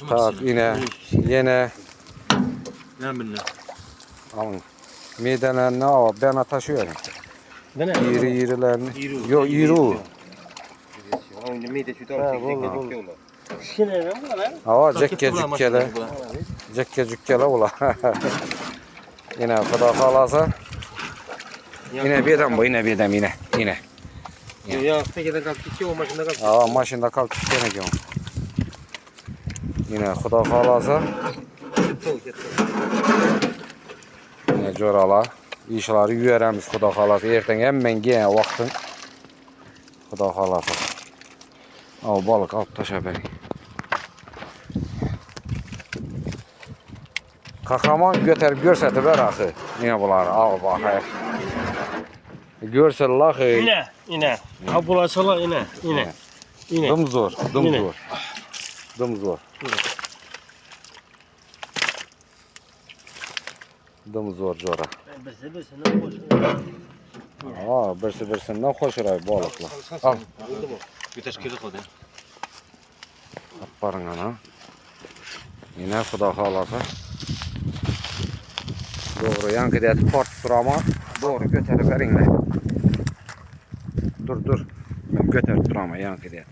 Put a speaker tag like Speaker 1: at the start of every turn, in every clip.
Speaker 1: Tak yine
Speaker 2: Ne bileyim.
Speaker 1: alın. Midelerini al ben taşıyorum.
Speaker 2: Ne?
Speaker 1: İrilerini. Yok iri o.
Speaker 3: Onun mide şu tamam.
Speaker 2: Şine ne var lan?
Speaker 1: Hava cekke cükkele ula. Yine kuda kalasa. Yine birden yine.
Speaker 3: Ya tekeden kalktı ki o maşında kalktı.
Speaker 1: Aa maşında kalktı gene ki. Yine kuda kalasa. Yine corala. İşleri yüveremiz kuda kalasa. Erten hemen gene vaktin. Kuda kalasa. Al balık al taşa beni. Kahraman götürüp görsəti ver axı. Niye bunlar? Al bakayım. Görsel laxı.
Speaker 2: İne. Ha bulaşala ine.
Speaker 1: Dım zor. Dım zor cora. Aa, birisinden hoşuray balıkla. Al.
Speaker 3: Güteş kırık oldu.
Speaker 1: Aparın ana. Yine kuda kalasa. Doğru yankı deyəti port durama. Doğru götürüp verin. Dur. Ben götürüp durama yankı deyəti.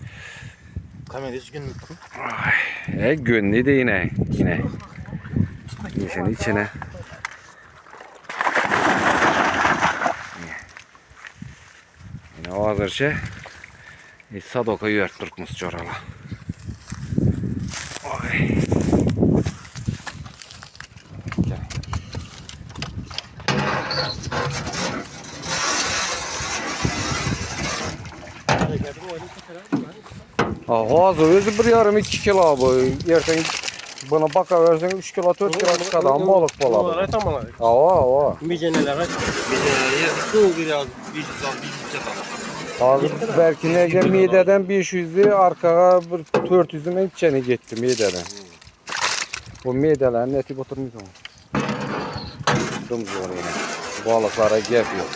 Speaker 3: Kamerası gün mü?
Speaker 1: Gönlü de yine. İşin içine. Yine o hazırca Sadoka yörttürkmüş corala. Hazır özü 1,5-2 kilo bu. Yerten buna bakaversen 3 kilo 4 kilo çıkadan balık boladı.
Speaker 2: Ne tam olarak?
Speaker 1: Ava.
Speaker 2: Miceneler kaç?
Speaker 3: Su biraz bir
Speaker 1: Hazır belki nece mideden 500'ü arkaya 400'üne içine gitti mideden. Bu midelerin eti oturmuş ama. Dım zor yine. Balıklara gep yok.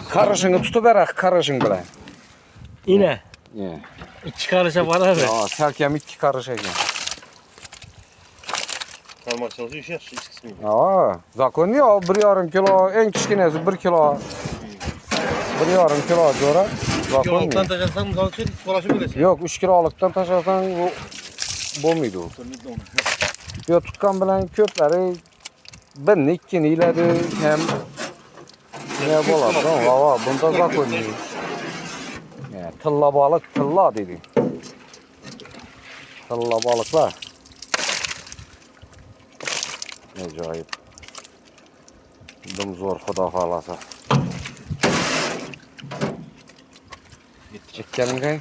Speaker 1: Karışını tutuverak karışın bile.
Speaker 2: İne.
Speaker 1: Yeah.
Speaker 2: İki karışa bana ver.
Speaker 1: Ya serkem 2 karış ekan.
Speaker 3: kalmak çalışıyor iş kısmı.
Speaker 1: Aa, zakon ya 1,5 kilo en kichkinasi 1 kilo. 1,5 kilo jora. Zakon
Speaker 3: Alttan
Speaker 1: mi?
Speaker 3: taşarsan kalkıyor, dolaşıp öyle.
Speaker 1: Yok 3 kiloliktan taşarsan bu bo'lmaydi u. Yo tutgan bilan ko'plari birini ikkini iladi ham ne bo'ladi? Ava bunda zakon mi? Tilla balık tilla dedi. Tilla balıklar. Acayip. Dım zor xudo xolasa. Chekkaning kay?